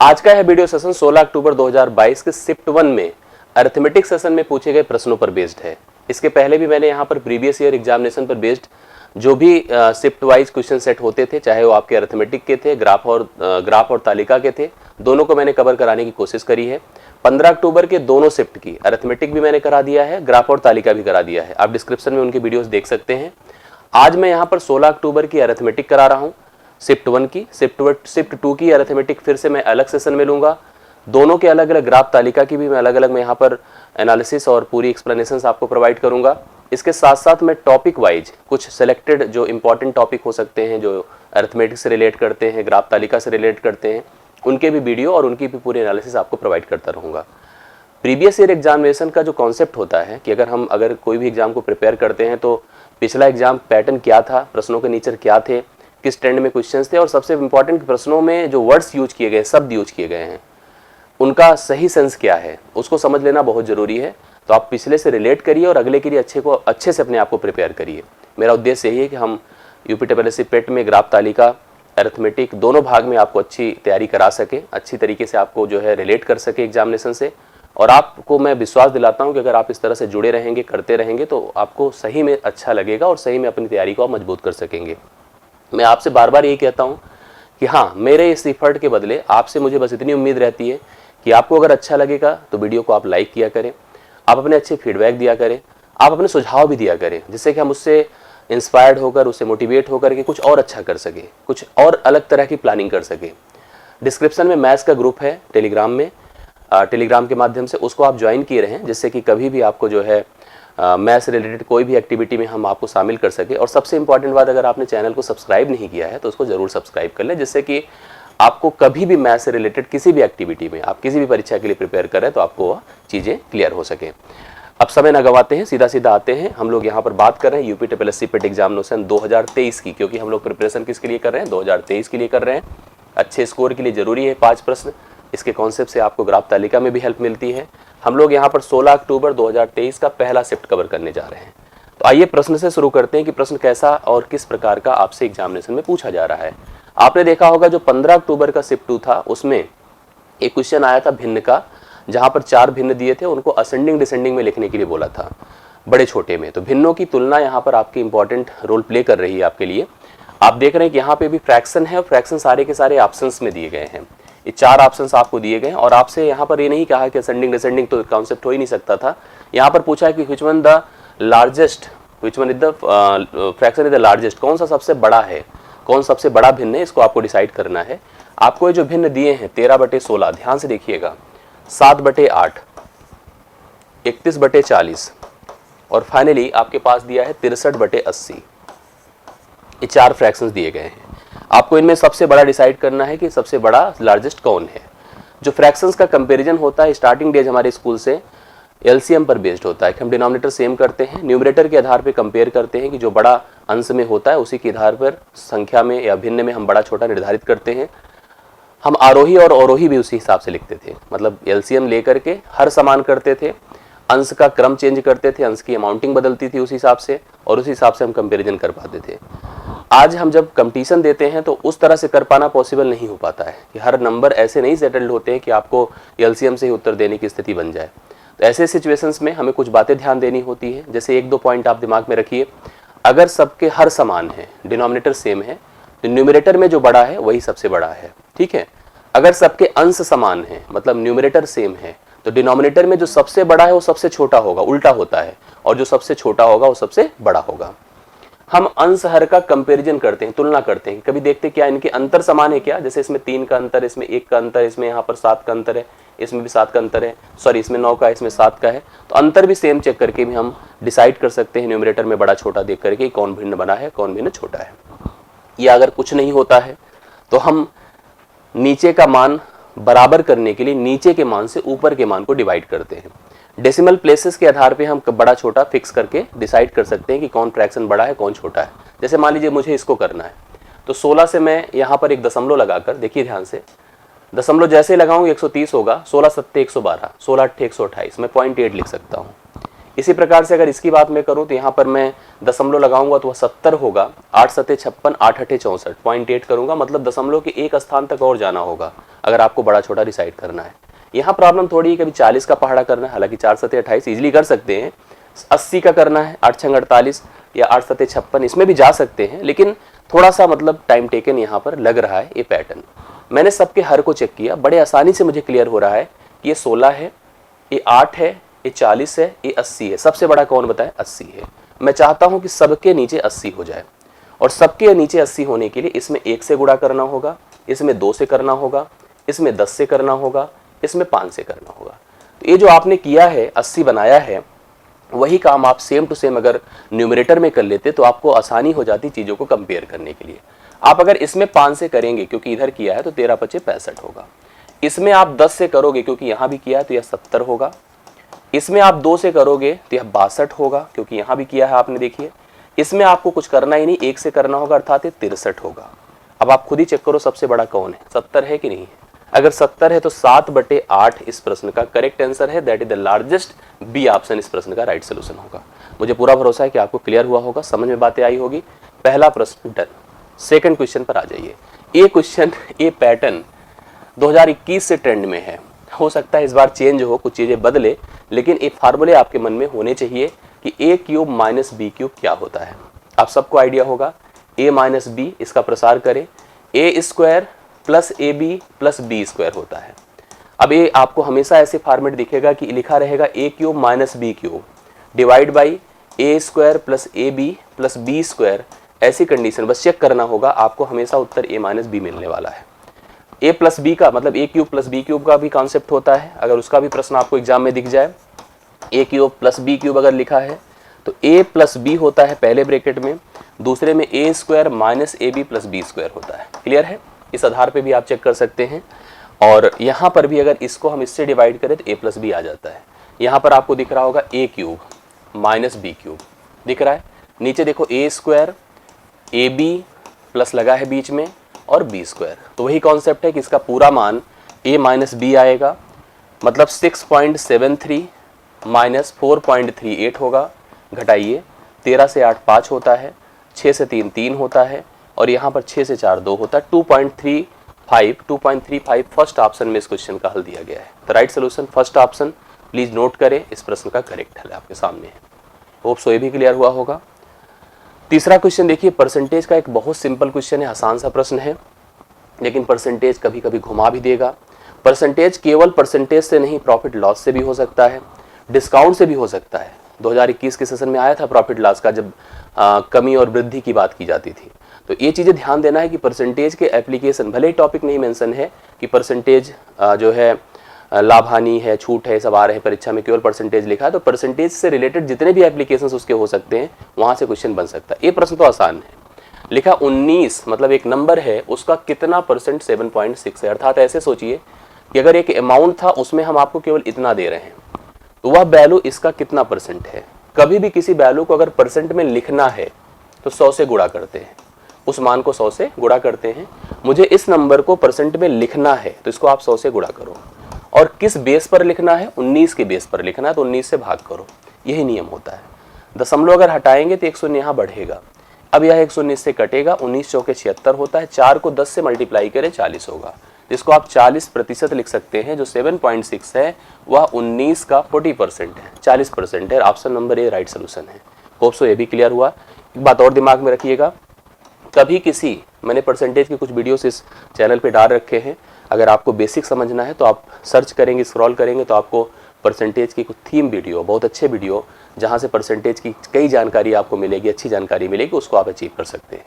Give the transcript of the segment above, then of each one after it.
आज का यह वीडियो सेशन 16 अक्टूबर 2022 के शिफ्ट 1 में अरिथमेटिक सेशन में पूछे गए प्रश्नों पर बेस्ड है। इसके पहले भी मैंने यहाँ पर प्रीवियस ईयर एग्जामिनेशन पर बेस्ड जो भी शिफ्ट वाइज क्वेश्चन सेट होते थे, चाहे वो आपके अरिथमेटिक के थे, ग्राफ और तालिका के थे, दोनों को मैंने कवर कराने की कोशिश करी है। 15 अक्टूबर के दोनों शिफ्ट की अरिथमेटिक भी मैंने करा दिया है, ग्राफ और तालिका भी करा दिया है। आप डिस्क्रिप्शन में उनकी वीडियोस देख सकते हैं। आज मैं यहाँ पर 16 अक्टूबर की अरिथमेटिक करा रहा हूँ, शिफ्ट 1 की। शिफ्ट 2 की अरिथमेटिक फिर से मैं अलग सेशन में लूंगा। दोनों के अलग अलग ग्राफ तालिका की भी मैं अलग अलग में यहाँ पर एनालिसिस और पूरी एक्सप्लेनेशन आपको प्रोवाइड करूंगा। इसके साथ साथ मैं टॉपिक वाइज कुछ सेलेक्टेड जो इंपॉर्टेंट टॉपिक हो सकते हैं, जो अरिथमेटिक से रिलेट करते हैं, ग्राफ तालिका से रिलेट करते हैं, उनके भी वीडियो और उनकी भी पूरी एनालिसिस आपको प्रोवाइड करता रहूँगा। प्रीवियस ईयर एग्जामिनेशन का जो कॉन्सेप्ट होता है कि अगर कोई भी एग्जाम को प्रिपेयर करते हैं तो पिछला एग्जाम पैटर्न क्या था, प्रश्नों के नेचर क्या थे, किस ट्रेंड में क्वेश्चंस थे, और सबसे इंपॉर्टेंट प्रश्नों में जो वर्ड्स यूज किए गए, शब्द यूज किए गए हैं, उनका सही सेंस क्या है, उसको समझ लेना बहुत जरूरी है। तो आप पिछले से रिलेट करिए और अगले के लिए अच्छे से अपने आप को प्रिपेयर करिए। मेरा उद्देश्य यही है कि हम यूपीटीपीएससी पेट में ग्राफ तालिका, अरिथमेटिक दोनों भाग में आपको अच्छी तैयारी करा सके, अच्छी तरीके से आपको जो है रिलेट कर सके एग्जामिनेशन से। और आपको मैं विश्वास दिलाता हूं कि अगर आप इस तरह से जुड़े रहेंगे, करते रहेंगे, तो आपको सही में अच्छा लगेगा और सही में अपनी तैयारी को आप मजबूत कर सकेंगे। मैं आपसे बार बार यही कहता हूं कि हाँ, मेरे इस एफर्ट के बदले आपसे मुझे बस इतनी उम्मीद रहती है कि आपको अगर अच्छा लगेगा तो वीडियो को आप लाइक किया करें, आप अपने अच्छे फीडबैक दिया करें, आप अपने सुझाव भी दिया करें, जिससे कि हम उससे इंस्पायर्ड होकर, उससे मोटिवेट होकर के कुछ और अच्छा कर सके, कुछ और अलग तरह की प्लानिंग कर सके। डिस्क्रिप्शन में मैथ्स का ग्रुप है टेलीग्राम में, टेलीग्राम के माध्यम से उसको आप ज्वाइन किए रहें, जिससे कि कभी भी आपको जो है मैथ्स से रिलेटेड कोई भी एक्टिविटी में हम आपको शामिल कर सके। और सबसे इंपॉर्टेंट बात, अगर आपने चैनल को सब्सक्राइब नहीं किया है तो उसको जरूर सब्सक्राइब कर लें, जिससे कि आपको कभी भी मैथ्स से रिलेटेड किसी भी एक्टिविटी में, आप किसी भी परीक्षा के लिए प्रिपेयर करें तो आपको वह चीज़ें क्लियर हो सके। अब समय न गवाते हैं, सीधा सीधा आते हैं। हम लोग यहाँ पर बात कर रहे हैं यूपीटीपीएससी पेट एग्जामिनेशन 2023 की, क्योंकि हम लोग प्रिपरेशन किसके लिए कर रहे हैं, 2023 के लिए कर रहे हैं। अच्छे स्कोर के लिए जरूरी है 5 प्रश्न। इसके कॉन्सेप्ट से आपको ग्राफ तालिका में भी हेल्प मिलती है। हम लोग यहाँ पर 16 अक्टूबर 2023 का पहला शिफ्ट कवर करने जा रहे हैं। तो आइए प्रश्न से शुरू करते हैं कि प्रश्न कैसा और किस प्रकार का आपसे एग्जामिनेशन में पूछा जा रहा है। आपने देखा होगा जो 15 अक्टूबर का शिफ्ट 2 था, उसमें एक क्वेश्चन आया था भिन्न का, जहां पर 4 भिन्न दिए थे, उनको असेंडिंग डिसेंडिंग में लिखने के लिए बोला था, बड़े छोटे में। तो भिन्नों की तुलना यहाँ पर आपकी इंपॉर्टेंट रोल प्ले कर रही है आपके लिए। आप देख रहे हैं कि यहाँ पे भी फ्रैक्शन है और फ्रैक्शन सारे के सारे ऑप्शंस में दिए गए हैं। ये 4 ऑप्शंस आपको दिए गए हैं और आपसे यहाँ पर ये नहीं कहा कि असेंडिंग डिसेंडिंग तो कॉन्सेप्ट हो ही नहीं सकता था। यहाँ पर पूछा है कि which one the largest, which one is the fraction is the largest, कौन सा सबसे बड़ा है, कौन सबसे बड़ा भिन्न है, इसको आपको डिसाइड करना है। आपको ये जो भिन्न दिए हैं 13/16, ध्यान से देखिएगा, 7/8, 31/40 और फाइनली आपके पास दिया है 63/80। ये 4 फ्रैक्शंस दिए गए हैं। आपको इनमें सबसे बड़ा डिसाइड करना है कि सबसे बड़ा लार्जेस्ट कौन है। जो फ्रैक्शंस का कंपैरिजन होता है स्टार्टिंग डेज हमारे स्कूल से एलसीएम पर बेस्ड होता है कि हम डिनोमिनेटर सेम करते हैं, न्यूमरेटर के आधार पर कंपेयर करते हैं कि जो बड़ा अंश में होता है उसी के आधार पर संख्या में या भिन्न में हम बड़ा छोटा निर्धारित करते हैं। हम आरोही और अवरोही भी उसी हिसाब से लिखते थे, मतलब एलसीएम लेकर के हर समान करते थे, अंश का क्रम चेंज करते थे, अंश की अमाउंटिंग बदलती थी उस हिसाब से, और उस हिसाब से हम कंपैरिजन कर पाते थे। आज हम जब कंपटीशन देते हैं तो उस तरह से कर पाना पॉसिबल नहीं हो पाता है कि हर नंबर ऐसे नहीं सेटल्ड होते हैं कि आपको एलसीएम से ही उत्तर देने की स्थिति बन जाए। तो ऐसे सिचुएशंस में हमें कुछ बातें ध्यान देनी होती है। जैसे 1-2 पॉइंट आप दिमाग में रखिए। अगर सबके हर समान है, डिनोमिनेटर सेम है, तो न्यूमरेटर में जो बड़ा है वही सबसे बड़ा है, ठीक है। अगर सबके अंश समान है, मतलब न्यूमरेटर सेम है, तो डिनोमिनेटर में जो सबसे बड़ा है वो सबसे छोटा होगा, उल्टा होता है, और जो सबसे छोटा होगा वो सबसे बड़ा होगा। हम अंश हर का कंपैरिजन करते हैं, तुलना करते हैं, कभी देखते हैं क्या इनके अंतर समान है क्या। जैसे इसमें 3 का अंतर, इसमें 1 का अंतर, इसमें यहाँ पर 7 का अंतर है, इसमें भी 7 का अंतर है, सॉरी इसमें 9 का है, इसमें 7 का है। तो अंतर भी सेम चेक करके भी हम डिसाइड कर सकते हैं न्यूमरेटर में बड़ा छोटा देख करके कौन भिन्न बना है, कौन भिन्न छोटा है। या अगर कुछ नहीं होता है तो हम नीचे का मान बराबर करने के लिए नीचे के मान से ऊपर के मान को डिवाइड करते हैं। डेसिमल प्लेसेस के आधार पे हम बड़ा छोटा फिक्स करके डिसाइड कर सकते हैं कि कौन फ्रैक्शन बड़ा है, कौन छोटा है। जैसे मान लीजिए मुझे इसको करना है, तो 16 से मैं यहाँ पर एक दशमलव लगाकर, देखिए ध्यान से, दशमलव जैसे लगाऊंगा 130 होगा, 16 7 112, 16 8 128, मैं 0.8 लिख सकता हूँ। इसी प्रकार से अगर इसकी बात मैं करूं तो यहाँ पर मैं दशमलव लगाऊंगा तो वह 70 होगा। 8 सत्ते 56, 8 अठे 64, 0.8 करूंगा, मतलब दशमलव के एक स्थान तक और जाना होगा अगर आपको बड़ा छोटा डिसाइड करना है। यहाँ प्रॉब्लम थोड़ी है, कभी 40 का पहाड़ा करना है, हालांकि 4 सत्ते 28 इजिली कर सकते हैं। 80 का करना है, 8 छंग 48 या 8 सत्ते 56, इसमें भी जा सकते हैं, लेकिन थोड़ा सा मतलब टाइम टेकन यहाँ पर लग रहा है। ये पैटर्न मैंने सबके हर को चेक किया, बड़े आसानी से मुझे क्लियर हो रहा है कि ये 16 है, ये 8 है, ये 40 है, ये 80 है। सबसे बड़ा कौन बताए? 80 है। मैं चाहता हूं कि सबके नीचे 80 हो जाए, और सबके नीचे 80 होने के लिए इसमें 1 से गुणा करना होगा, इसमें 2 से करना होगा, इसमें 10 से करना होगा, इसमें 5 से करना होगा। तो ये जो आपने किया है, 80 बनाया है, वही काम आप सेम टू सेम अगर न्यूमरेटर में कर लेते तो आपको आसानी हो जाती चीज़ों को कंपेयर करने के लिए। आप अगर इसमें 5 से करेंगे क्योंकि इधर किया है तो 13 पचे 65 होगा। इसमें आप 10 से करोगे क्योंकि यहाँ भी किया है तो यह 70 होगा। इसमें आप 2 से करोगे तो यह 62 होगा क्योंकि यहाँ भी किया है आपने, देखिए। इसमें आपको कुछ करना ही नहीं, 1 से करना होगा, अर्थात 63 होगा। अब आप खुद ही चेक करो सबसे बड़ा कौन है, 70 है कि नहीं है। अगर 70 है तो 7/8 इस प्रश्न का करेक्ट आंसर है, that is the largest. B option इस प्रश्न का राइट सोल्यूशन होगा। मुझे पूरा भरोसा है कि आपको क्लियर हुआ होगा, समझ में बातें आई होगी। पहला प्रश्न डन। सेकंड क्वेश्चन पर आ जाइए। ये क्वेश्चन, ये पैटर्न 2021 से ट्रेंड में है, हो सकता है इस बार चेंज हो, कुछ चीजें बदले, लेकिन एक फार्मूले आपके मन में होने चाहिए कि a³ माइनस b³ क्या होता है। आप सबको आइडिया होगा, a माइनस बी, इसका प्रसार करें, a² plus ab plus b² होता है। अब ये आपको हमेशा ऐसे फॉर्मेट दिखेगा कि लिखा रहेगा a³ minus b³ divide by a² plus ab plus b²। ऐसी कंडीशन बस चेक करना होगा, आपको हमेशा उत्तर a माइनस बी मिलने वाला है। a प्लस बी का मतलब a³ प्लस b³ का भी कॉन्सेप्ट होता है, अगर उसका भी प्रश्न आपको एग्जाम में दिख जाए, a³ प्लस b³ अगर लिखा है तो a प्लस बी होता है पहले ब्रैकेट में, दूसरे में a² minus ab plus b² होता है। क्लियर है? इस आधार पे भी आप चेक कर सकते हैं। और यहाँ पर भी अगर इसको हम इससे डिवाइड करें तो a प्लस बी आ जाता है। यहाँ पर आपको दिख रहा होगा a³ माइनस b³ दिख रहा है, नीचे देखो a² ab प्लस लगा है बीच में और b²। तो वही कॉन्सेप्ट है कि इसका पूरा मान a माइनस बी आएगा, मतलब 6.73 माइनस 4.38 होगा। घटाइए, 13 से 8 5 होता है, 6 से 3 3 होता है, और यहाँ पर 6 से 4 2 होता है। 2.35 फर्स्ट ऑप्शन में इस क्वेश्चन का हल दिया गया है। तो right solution first option, please note करें, इस प्रश्न का करेक्ट हल आपके सामने है। होप सो ये भी क्लियर हुआ होगा। तीसरा क्वेश्चन देखिए, परसेंटेज का एक बहुत सिंपल क्वेश्चन है, आसान सा प्रश्न है, लेकिन परसेंटेज कभी कभी घुमा भी देगा। परसेंटेज केवल परसेंटेज से नहीं, प्रॉफिट लॉस से भी हो सकता है, डिस्काउंट से भी हो सकता है। 2021 के सेशन में आया था प्रॉफिट लॉस का, जब कमी और वृद्धि की बात की जाती थी। तो ये चीज़ें ध्यान देना है कि परसेंटेज के एप्लीकेशन, भले ही टॉपिक नहीं मेंशन है कि परसेंटेज जो है लाभ हानि है, छूट है, सब आ रहे हैं परीक्षा में, केवल परसेंटेज लिखा है, तो परसेंटेज से रिलेटेड जितने भी एप्लीकेशंस उसके हो सकते हैं, वहाँ से क्वेश्चन बन सकता है। ये प्रश्न तो आसान है, लिखा 19 मतलब एक नंबर है, उसका कितना परसेंट 7.6 है। अर्थात ऐसे सोचिए कि अगर एक अमाउंट था उसमें हम आपको केवल इतना दे रहे हैं, तो वह वैल्यू इसका कितना परसेंट है। कभी भी किसी वैल्यू को अगर परसेंट में लिखना है तो 100 से गुणा करते हैं, उस मान को 100 से गुणा करते हैं। मुझे इस नंबर को परसेंट में लिखना है तो इसको आप 100 से गुणा करो, और किस बेस पर लिखना है, 19 के बेस पर लिखना है तो 19 से भाग करो। यही नियम होता है। दशमलव अगर हटाएंगे तो 100 यहाँ बढ़ेगा, अब यह 119 से कटेगा, 19 चौके 76 होता है, 4 को 10 से मल्टीप्लाई करें 40 होगा, जिसको आप 40% लिख सकते हैं। जो 7.6 है वह 19 का 40% है, 40% है। Option number A right solution है। होप सो ये भी क्लियर हुआ। एक बात और दिमाग में रखिएगा, कभी किसी, मैंने परसेंटेज के कुछ वीडियोस इस चैनल पे डाल रखे हैं, अगर आपको बेसिक समझना है तो आप सर्च करेंगे, स्क्रॉल करेंगे तो आपको परसेंटेज की कुछ थीम वीडियो, बहुत अच्छे वीडियो, जहाँ से परसेंटेज की कई जानकारी आपको मिलेगी, अच्छी जानकारी मिलेगी, उसको आप अचीव कर सकते हैं।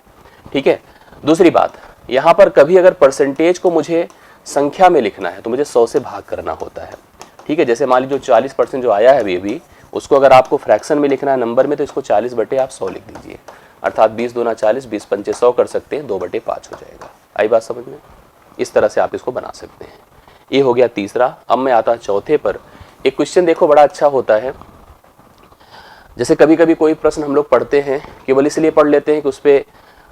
ठीक है। दूसरी बात, यहाँ पर कभी अगर परसेंटेज को मुझे संख्या में लिखना है तो मुझे 100 से भाग करना होता है। ठीक है। जैसे मान लीजिए जो 40% जो आया है अभी, उसको अगर आपको फ्रैक्शन में लिखना है नंबर में, तो इसको 40/100 लिख दीजिए, अर्थात 20 दूना 40, 20 पंचे 100 कर सकते हैं, 2/5 हो जाएगा। आई बात समझ में? इस तरह से आप इसको बना सकते हैं। ये हो गया तीसरा। अब मैं आता चौथे पर। एक क्वेश्चन देखो बड़ा अच्छा होता है। जैसे कभी कभी कोई प्रश्न हम लोग पढ़ते हैं, केवल इसलिए पढ़ लेते हैं कि उस पर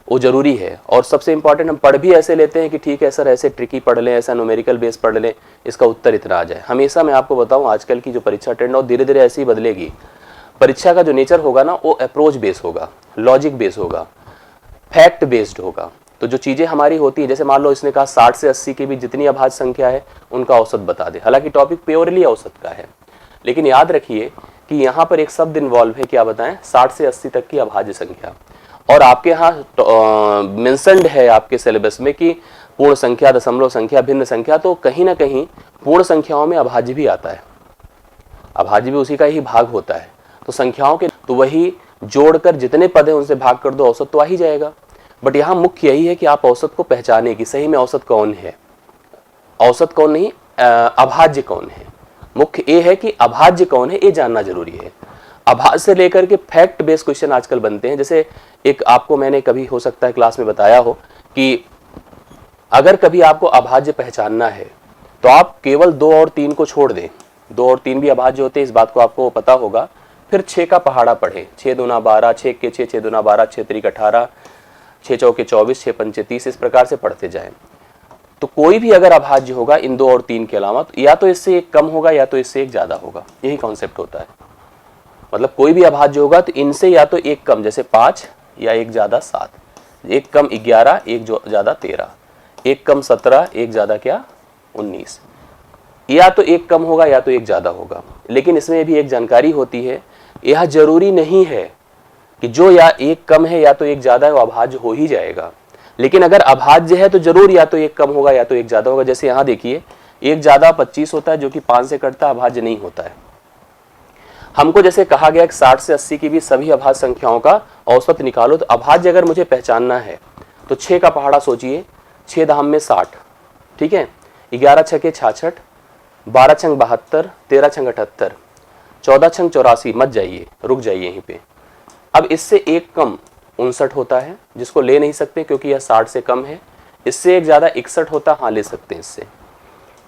वो जरूरी है, और सबसे इंपॉर्टेंट हम पढ़ भी ऐसे लेते हैं कि ठीक है सर ऐसे ट्रिकी पढ़ लें, ऐसा न्यूमेरिकल बेस पढ़ लें, इसका उत्तर इतना आ जाए। हमेशा मैं आपको बताऊं, आजकल की जो परीक्षा ट्रेंड और धीरे धीरे ऐसी ही बदलेगी। परीक्षा का जो नेचर होगा ना वो अप्रोच बेस्ड होगा, लॉजिक बेस्ड होगा, फैक्ट बेस्ड होगा। तो जो चीजें हमारी होती है, जैसे मान लो इसने कहा 60 से 80 के बीच जितनी अभाज्य संख्या है उनका औसत बता दे। हालांकि टॉपिक प्योरली औसत का है, लेकिन याद रखिए कि यहाँ पर एक शब्द इन्वॉल्व है, क्या बताएं, 60 से 80 तक की अभाज्य संख्या। और आपके यहाँ मेंशन्ड है आपके सिलेबस में कि पूर्ण संख्या, दशमलव संख्या, भिन्न संख्या, तो कहीं ना कहीं पूर्ण संख्याओं में अभाज्य भी आता है, अभाज्य भी उसी का ही भाग होता है। तो संख्याओं के तो वही जोड़कर जितने पद हैं उनसे भाग कर दो, औसत तो आ ही जाएगा। बट यहाँ मुख्य यही है कि आप औसत को पहचाने कि सही में औसत कौन है, औसत कौन नहीं, अभाज्य कौन है। मुख्य ये है कि अभाज्य कौन है, ये जानना जरूरी है। अभाज्य से लेकर के फैक्ट बेस्ड क्वेश्चन आजकल बनते हैं। जैसे एक आपको मैंने कभी हो सकता है क्लास में बताया हो कि अगर कभी आपको अभाज्य पहचानना है तो आप केवल 2 और 3 को छोड़ दें। 2 और 3 भी अभाज्य होते हैं, इस बात को आपको पता होगा। फिर 6 का पहाड़ा पढ़ें, 6 दूना 12, 6 के 6, 6 दूना 12, 6 त्रिक 18, 6 चौके 24, 6 पंचे 30, इस प्रकार से पढ़ते जाएं। तो कोई भी अगर अभाज्य होगा इन 2 और 3 के अलावा, तो या तो इससे एक कम होगा या तो इससे एक ज्यादा होगा, यही कॉन्सेप्ट होता है। मतलब कोई भी अभाज्य होगा तो इनसे या तो एक कम, जैसे 5, या एक ज्यादा 7, एक कम 11, एक ज्यादा 13, एक कम 17, एक ज्यादा क्या 19, या तो एक कम होगा या तो एक ज्यादा होगा। लेकिन इसमें भी एक जानकारी होती है, यह जरूरी नहीं है कि जो या एक कम है या तो एक ज्यादा है वो अभाज्य हो ही जाएगा। लेकिन अगर अभाज्य है तो जरूर या तो एक कम होगा या तो एक ज्यादा होगा। जैसे यहाँ देखिए, एक ज्यादा 25 होता है जो कि 5 से कटता है, अभाज्य नहीं होता है। हमको जैसे कहा गया कि 60 से 80 की भी सभी अभाज्य संख्याओं का औसत निकालो, तो अभाज्य अगर मुझे पहचानना है तो 6 का पहाड़ा सोचिए, 6 धाम में 60, ठीक है, 11 छके 66, 12 छंग 72, 13 छंग 78, 14 छंग 84, मत जाइए, रुक जाइए यहीं पे। अब इससे एक कम 59 होता है, जिसको ले नहीं सकते क्योंकि यह 60 से कम है। इससे एक ज्यादा 61 होता है, हाँ ले सकते हैं इससे।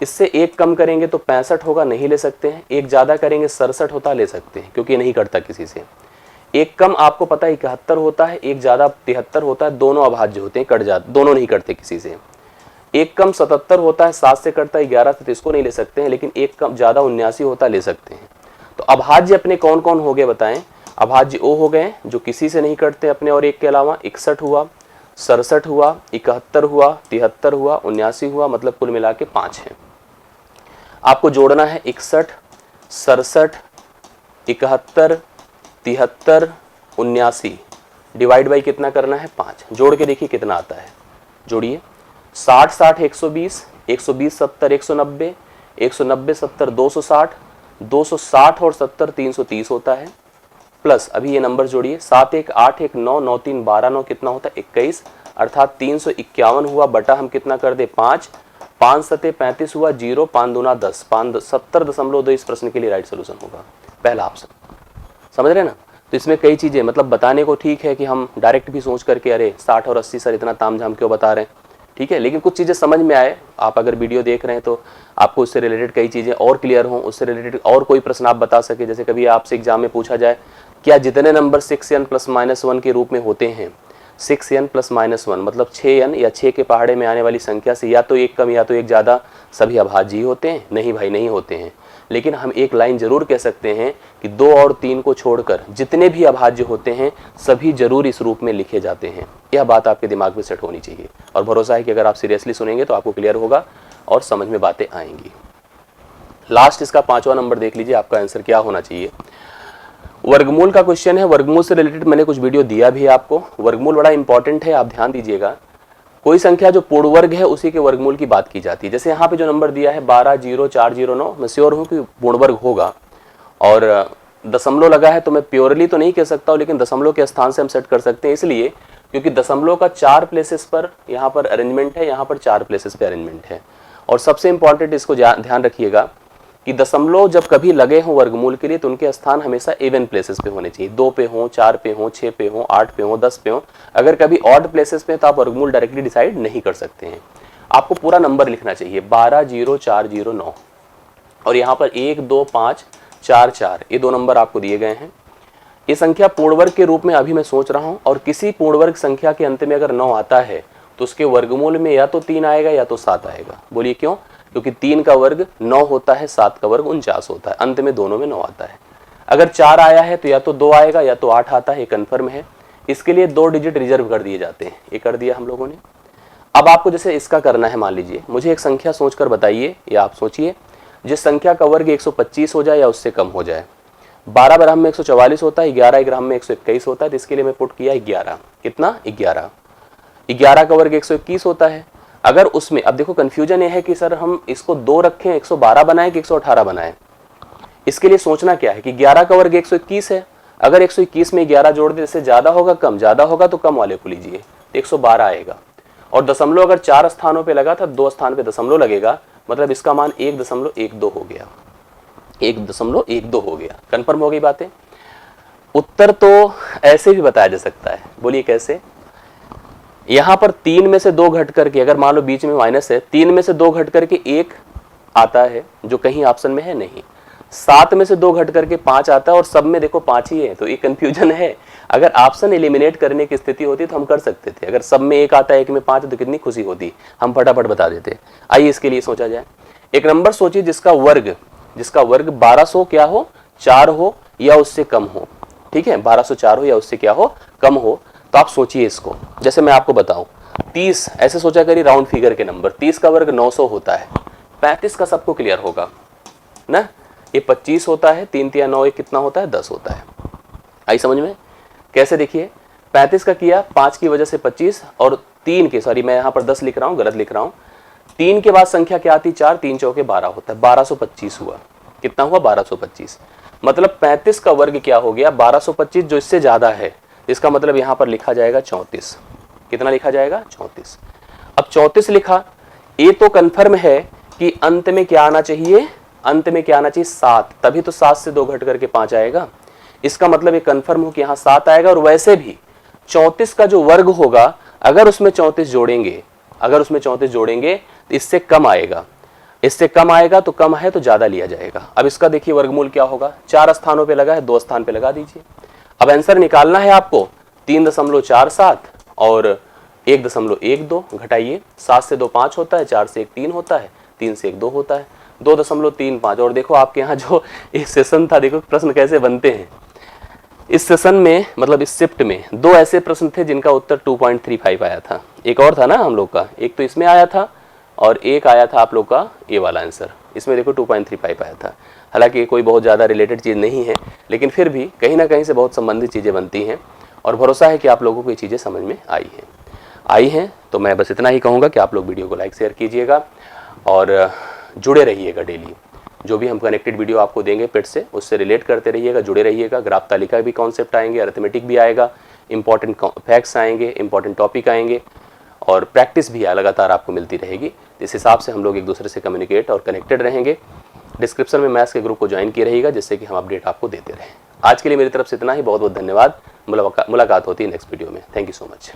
इससे एक कम करेंगे तो 65 होगा, नहीं ले सकते हैं। एक ज्यादा करेंगे 67 होता, ले सकते हैं क्योंकि ये नहीं कटता किसी से। एक कम आपको पता है 71 होता है, एक ज्यादा 73 होता है, दोनों अभाज्य होते हैं, कट जाते, दोनों नहीं कटते किसी से। एक कम 77 होता है, 7 से कटता है, 11 से, तो इसको नहीं ले सकते हैं। लेकिन एक कम ज्यादा 79 होता है, ले सकते हैं। तो अभाज्य अपने कौन कौन हो गए बताएं? अभाज्य वो हो गए जो किसी से नहीं कटते अपने और एक के अलावा। 61 हुआ, 67 हुआ, 71 हुआ, 73 हुआ, 79 हुआ, मतलब कुल मिला के 5 है। आपको जोड़ना है 61, 67, 71, 73, 79, डिवाइड बाई कितना करना है 5। जोड़ के देखिए कितना आता है, जोड़िए। 60 60 120, 120 70 190, 190 70 260, 260 और 70 330 होता है। प्लस अभी ये नंबर जोड़िए, 7 1 8 1 9 9 3 12 9 कितना होता है 21, अर्थात 351 हुआ बटा हम कितना कर दे 5, 5 सते 35 हुआ, 0 5 दूना 10, 70.2 इस प्रश्न के लिए राइट सोल्यूशन होगा, पहला ऑप्शन। समझ रहे ना? तो इसमें कई चीजें, मतलब बताने को ठीक है कि हम डायरेक्ट भी सोच करके अरे 60 और 80 सर इतना तामझाम क्यों बता रहे हैं, ठीक है, लेकिन कुछ चीजें समझ में आए। आप अगर वीडियो देख रहे हैं तो आपको उससे रिलेटेड कई चीजें और क्लियर हों, उससे रिलेटेड और कोई प्रश्न आप बता सके। जैसे कभी आपसे एग्जाम में पूछा जाए क्या जितने नंबर 6n + -1 के रूप में होते हैं, 6n + -1 मतलब 6n या 6 के पहाड़े में आने वाली संख्या से या तो एक कम या तो एक ज्यादा, सभी अभाज्य ही होते हैं? नहीं भाई, नहीं होते हैं। लेकिन हम एक लाइन जरूर कह सकते हैं कि 2 और 3 को छोड़कर जितने भी अभाज्य होते हैं सभी जरूर इस रूप में लिखे जाते हैं। यह बात आपके दिमाग में सेट होनी चाहिए और भरोसा है कि अगर आप सीरियसली सुनेंगे तो आपको क्लियर होगा और समझ में बातें आएंगी। लास्ट इसका 5वां नंबर देख लीजिए, आपका आंसर क्या होना चाहिए। वर्गमूल का क्वेश्चन है। वर्गमूल से रिलेटेड मैंने कुछ वीडियो दिया भी है आपको। वर्गमूल बड़ा इंपॉर्टेंट है, आप ध्यान दीजिएगा। कोई संख्या जो पूर्ण वर्ग है उसी के वर्गमूल की बात की जाती है। जैसे यहाँ पे जो नंबर दिया है 120409, मैं श्योर हूँ कि पूर्ण वर्ग होगा। और दशमलव लगा है तो मैं प्योरली तो नहीं कह सकता हूँ, लेकिन दशमलव के स्थान से हम सेट कर सकते हैं, इसलिए क्योंकि दशमलव का 4 प्लेसेस पर यहाँ पर अरेंजमेंट है, यहाँ पर 4 प्लेसेस पे अरेंजमेंट है। और सबसे इंपॉर्टेंट इसको ध्यान रखिएगा कि दशमलव जब कभी लगे हों वर्गमूल के लिए तो उनके स्थान हमेशा इवन प्लेसेस पे होने चाहिए। 2 पे हों, 4 पे हों, 6 पे हों, 8 पे हों, 10 पे हों। अगर कभी ऑड प्लेसेस पे तो आप वर्गमूल डायरेक्टली डिसाइड नहीं कर सकते हैं। आपको पूरा नंबर लिखना चाहिए 120409 और यहाँ पर 1 2 5 4 4 ये 2 नंबर आपको दिए गए हैं। ये संख्या पूर्ण वर्ग के रूप में अभी मैं सोच रहा हूँ, और किसी पूर्ण वर्ग संख्या के अंत में अगर 9 आता है तो उसके वर्गमूल में या तो 3 आएगा या तो 7 आएगा। बोलिए क्यों? क्योंकि 3 का वर्ग 9 होता है, 7 का वर्ग 49 होता है, अंत में दोनों में 9 आता है। अगर 4 आया है तो या तो 2 आएगा या तो 8 आता है, ये कन्फर्म है। इसके लिए 2 डिजिट रिजर्व कर दिए जाते हैं, ये कर दिया हम लोगों ने। अब आपको जैसे इसका करना है, मान लीजिए मुझे एक संख्या सोचकर बताइए, या आप सोचिए जिस संख्या का वर्ग 125 हो जाए या उससे कम हो जाए। 12 ग्राम में 144 होता है, 11 ग्राम में 121 होता है, तो इसके लिए मैं पुट किया 11। कितना? 11। 11 का वर्ग 121 होता है। अगर उसमें, अब देखो कंफ्यूजन ये है कि सर हम इसको 2 रखें, 112 बनाए कि 118 बनाए। इसके लिए सोचना क्या है कि 11 का वर्ग 121 है, अगर 121 में 11 जोड़ दे, इससे ज्यादा होगा कम, ज्यादा होगा तो कम वाले को लीजिए, 112 आएगा। और दशमलव अगर 4 स्थानों पे लगा था, 2 स्थान पे दशमलव लगेगा, मतलब इसका मान 1.12 हो गया, 1.12 हो गया। कंफर्म हो गई बातें। उत्तर तो ऐसे भी बताया जा सकता है, बोलिए कैसे? यहां पर 3 में से 2 घट करके, अगर मान लो बीच में माइनस है, 3 में से 2 घट करके 1 आता है, जो कहीं ऑप्शन में है नहीं। 7 में से 2 घट करके 5 आता है, और सब में देखो 5 ही है, तो ये कंफ्यूजन है। अगर ऑप्शन एलिमिनेट करने की स्थिति होती तो हम कर सकते थे। अगर सब में 1 आता है, 1 में 5 तो कितनी खुशी होती, हम फटाफट बता देते। आइए इसके लिए सोचा जाए। एक नंबर सोचिए जिसका वर्ग 1200 क्या हो, 4 हो या उससे कम हो। ठीक है, 1204 हो या उससे क्या हो, कम हो। तो आप सोचिए इसको, जैसे मैं आपको बताऊं, 30 ऐसे सोचा करिए, राउंड फिगर के नंबर। 30 का वर्ग 900 होता है, 35 का सबको क्लियर होगा ना, ये 25 होता है, 3 3 9 कितना होता है, 10 होता है। आई समझ में? कैसे? देखिए 35 का किया, 5 की वजह से 25, और 3 के, सॉरी मैं यहाँ पर 10 लिख रहा हूँ, गलत लिख रहा हूँ। 3 के बाद संख्या क्या आती? 4, 3 चौके 12 होता है, 1225 हुआ। कितना हुआ? 1225। मतलब 35 का वर्ग क्या हो गया? 1225, जो इससे ज्यादा है, इसका मतलब यहाँ पर लिखा जाएगा 34। कितना लिखा जाएगा? 34। अब 34 लिखा, ये तो कंफर्म है कि अंत में क्या आना चाहिए, अंत में क्या आना चाहिए? 7, तभी तो 7 से 2 घट करके 5 आएगा। इसका मतलब ये कंफर्म हो कि यहाँ 7 आएगा। और वैसे भी 34 का जो वर्ग होगा, अगर उसमें 34 जोड़ेंगे, तो इससे कम आएगा, इससे कम आएगा, तो कम है तो ज्यादा लिया जाएगा। अब इसका देखिए वर्गमूल क्या होगा, 4 स्थानों पे लगा है, 2 स्थान पे लगा दीजिए। अब आंसर निकालना है आपको 3.47 और 1.12 घटाइए। 7 से 2 5 होता है, 4 से 1 3 होता है, 3 से 1 2 होता है, 2.35। और देखो आपके यहाँ जो एक सेशन था, देखो प्रश्न कैसे बनते हैं। इस सेशन में, मतलब इस शिफ्ट में 2 ऐसे प्रश्न थे जिनका उत्तर 2.35 आया था। एक और था ना हम लोग का, एक तो इसमें आया था और एक आया था आप लोग का ये वाला आंसर। इसमें देखो 2.35 आया था। हालांकि कोई बहुत ज़्यादा रिलेटेड चीज़ नहीं है, लेकिन फिर भी कहीं ना कहीं से बहुत संबंधित चीज़ें बनती हैं, और भरोसा है कि आप लोगों को ये चीज़ें समझ में आई हैं। तो मैं बस इतना ही कहूँगा कि आप लोग वीडियो को लाइक शेयर कीजिएगा और जुड़े रहिएगा। डेली जो भी हम कनेक्टेड वीडियो आपको देंगे पेट से, उससे रिलेट करते रहिएगा, जुड़े रहिएगा। ग्राफ तालिका भी कॉन्सेप्ट आएंगे, अरिथमेटिक भी आएगा, इंपॉर्टेंट फैक्ट्स आएंगे, इंपॉर्टेंट टॉपिक आएंगे, और प्रैक्टिस भी लगातार आपको मिलती रहेगी। इस हिसाब से हम लोग एक दूसरे से कम्युनिकेट और कनेक्टेड रहेंगे। डिस्क्रिप्शन में मैथ्स के ग्रुप को ज्वाइन किए रहिएगा, जिससे कि हम अपडेट आपको देते रहें। आज के लिए मेरी तरफ से इतना ही। बहुत बहुत धन्यवाद। मुलाकात होती है नेक्स्ट वीडियो में। Thank you so much.